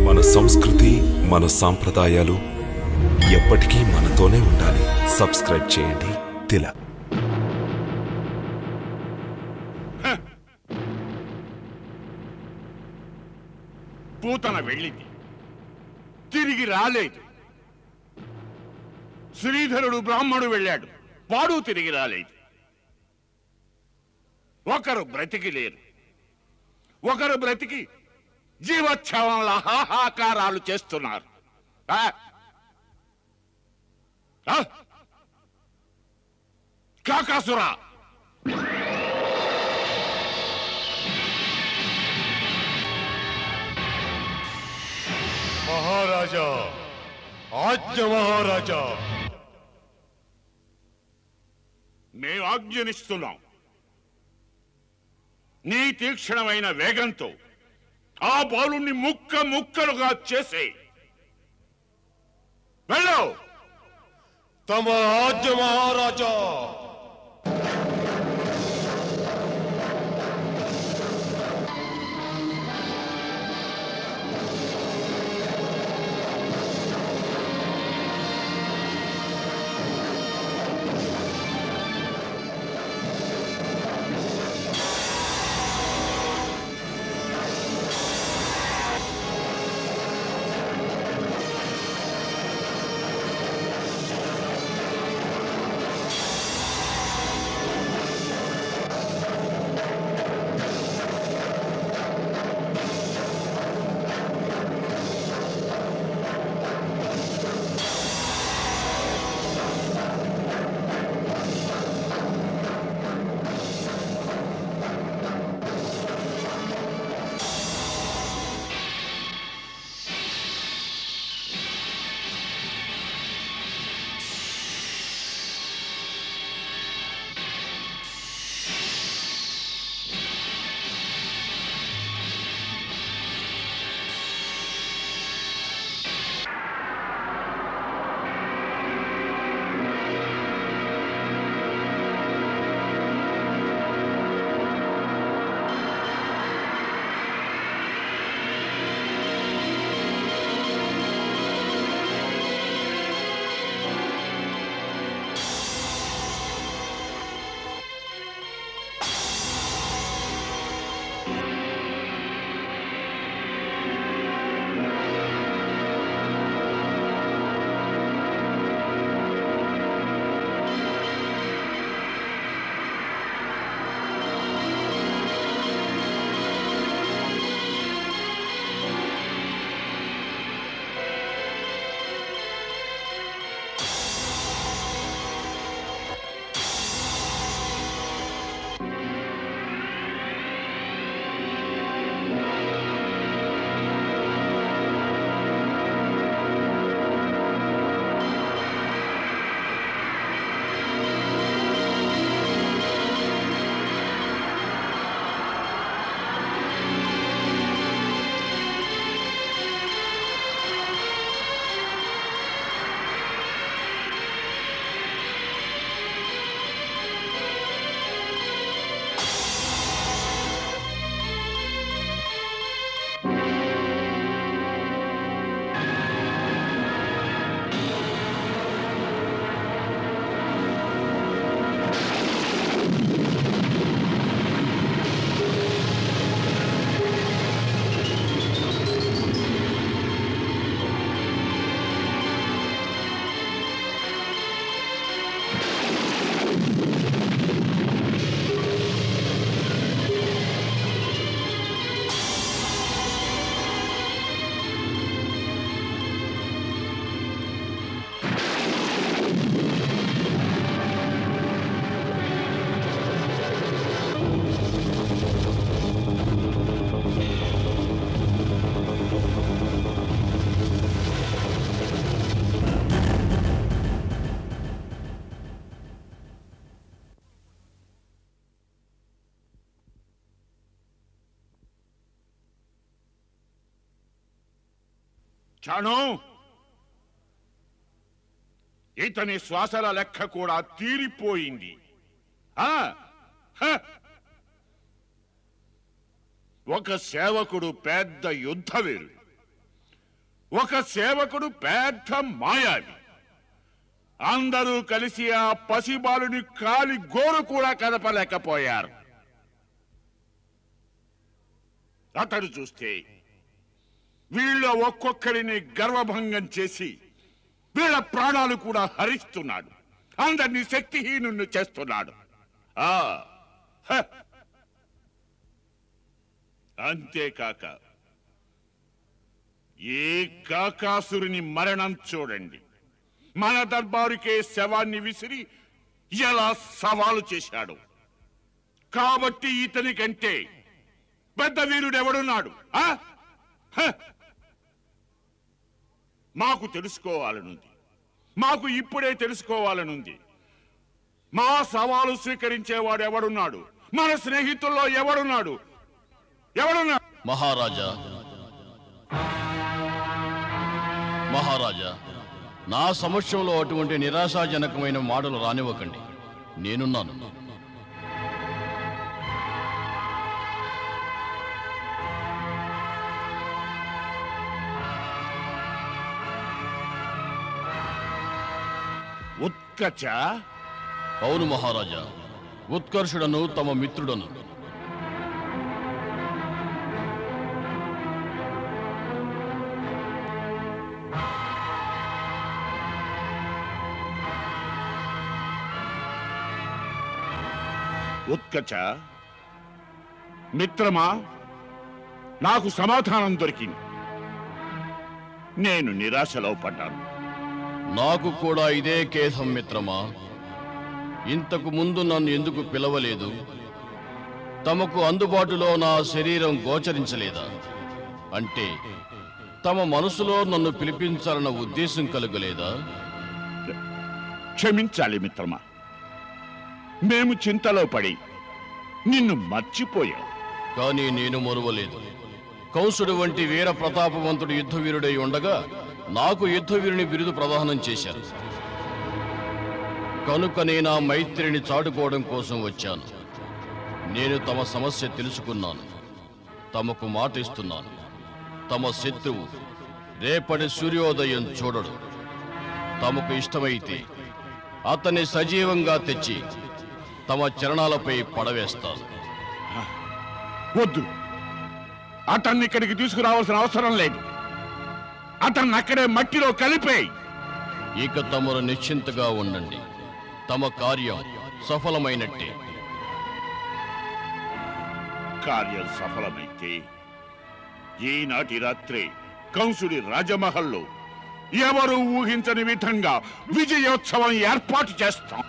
మన సంస్కృతి, మన సాంప్రదాయాలు ఎప్పటికీ మనతోనే ఉండాలి. సబ్స్క్రైబ్ చేయండి తిలక్. పూతన వెళ్ళింది, తిరిగి రాలేదు. శ్రీధరుడు బ్రాహ్మణుడు వెళ్ళాడు, వాడు తిరిగి రాలేదు. ఒకరు బ్రతికి లేరు, ఒకరు బ్రతికి జీవోత్సవంలో హాహాకారాలు చేస్తున్నారు. కాకాసురా, మహారాజా, ఆజ్ఞ మహారాజా. మేము ఆజ్ఞనిస్తున్నాం. నీ తీక్షణమైన వేగంతో ఆ బాలుణ్ణి ముక్క ముక్కలుగా చేసే వెళ్ళు. తమ ఆజ్ఞ మహారాజా. చాణు, ఇతని శ్వాసల లెక్క కూడా తీరిపోయింది. ఒక సేవకుడు పెద్ద యుద్ధవీరుడు, ఒక సేవకుడు పెద్ద మాయావి. అందరూ కలిసి ఆ పసిబాలుని కాలి గోరు కూడా కదపలేకపోయారు. అతడు చూస్తే వీళ్ళ ఒక్కొక్కరిని గర్వభంగం చేసి వీళ్ళ ప్రాణాలు కూడా హరిస్తున్నాడు. అందరినీ శక్తిహీనుణ్ణి చేస్తున్నాడు. అంతేకాక ఈ కాకాసురుని మరణం చూడండి. మన దర్బారుకే శవాన్ని విసిరి ఎలా సవాలు చేశాడు. కాబట్టి ఇతని కంటే పెద్ద వీరుడెవడున్నాడు? మాకు తెలుసుకోవాలనుంది. మాకు ఇప్పుడే తెలుసుకోవాలనుంది. మా సవాలు స్వీకరించేవాడు ఎవడున్నాడు? మన స్నేహితుల్లో ఎవడున్నాడు? మహారాజా, నా సమక్షంలో అటువంటి నిరాశాజనకమైన మాటలు రానివ్వకండి. నేనున్నాను. ఉత్కచ? అవును మహారాజా, ఉత్కర్షుడను తమ మిత్రుడను. ఉత్కచ మిత్రమా, నాకు సమాధానం దొరికింది. నేను నిరాశలో పడ్డాను. నాకు కూడా ఇదే ఖేదం మిత్రమా. ఇంతకు ముందు నన్ను ఎందుకు పిలవలేదు? తమకు అందుబాటులో నా శరీరం గోచరించలేదా? అంటే తమ మనసులో నన్ను పిలిపించాలన్న ఉద్దేశం కలుగలేదా? క్షమించాలి మిత్రమా, మేము చింతలో పడి నిన్ను మర్చిపోయాం. కానీ నేను మరువలేదు. కంసుడు వంటి వీర ప్రతాపవంతుడు యుద్ధవీరుడై ఉండగా నాకు యుద్ధవీరుని బిరుదు ప్రదానం చేశారు. కనుక నేను ఆ మైత్రిని చాటుకోవడం కోసం వచ్చాను. నేను తమ సమస్య తెలుసుకున్నాను. తమకు మాట ఇస్తున్నాను. తమ శత్రువు రేపటి సూర్యోదయం చూడడు. తమకు ఇష్టమైతే అతన్ని సజీవంగా తెచ్చి తమ చరణాలపై పడవేస్తాను. వద్దు, అతన్ని ఇక్కడికి తీసుకురావాల్సిన అవసరం లేదు. అతన్ని అక్కడే మట్టిలో కలిపేయి. ఇక తమరు నిశ్చింతగా ఉండండి. తమ కార్యం సఫలమైనట్టే. కార్యం సఫలమైతే ఈనాటి రాత్రి కంసుడి రాజమహల్లో ఎవరు ఊహించని విధంగా విజయోత్సవం ఏర్పాటు చేస్తాం.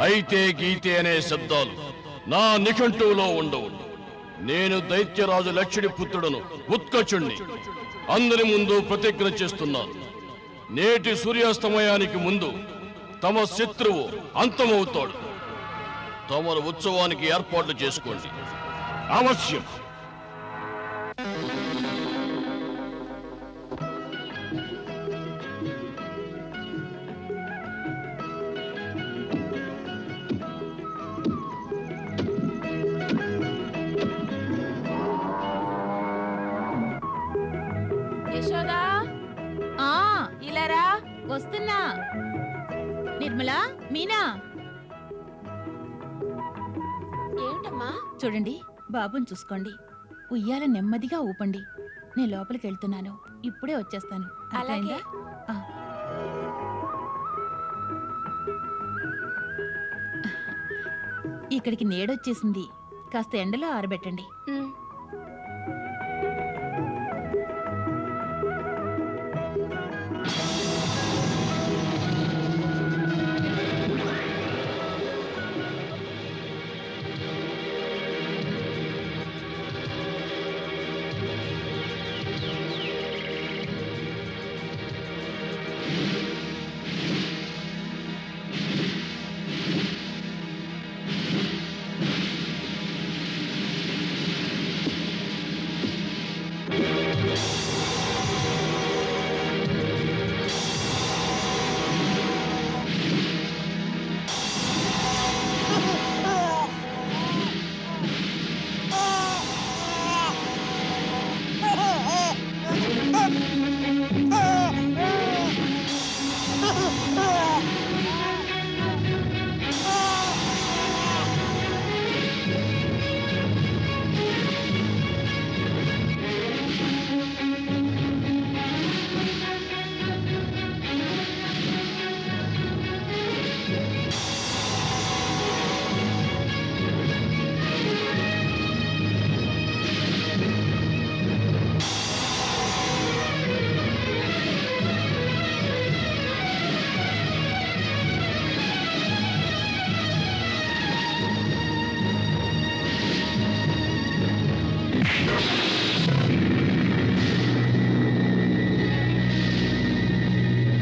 అయితే గీతే అనే శబ్దాలు నా నిఘంటువులో ఉండవు. నేను దైత్యరాజు లక్ష్యుడి పుత్రుడను, ఉత్కచుణ్ణి. అందరి ముందు ప్రతిజ్ఞ చేస్తున్నాను. నేటి సూర్యాస్తమయానికి ముందు తమ శత్రువు అంతమవుతాడు. తమరు ఉత్సవానికి ఏర్పాట్లు చేసుకోండి. అవశ్యం. యశోదా, ఇలారా, వస్తున్నా. నిర్మలా, మీనా. ఏమిటమ్మా? చూడండి, బాబుని చూసుకోండి. ఉయ్యాల నెమ్మదిగా ఊపండి. నేను లోపలికి వెళ్తున్నాను. ఇప్పుడే వచ్చేస్తాను. అలాగే. అర్థమైందా? ఇక్కడికి నీడొచ్చేసింది. కాస్త ఎండలో ఆరబెట్టండి.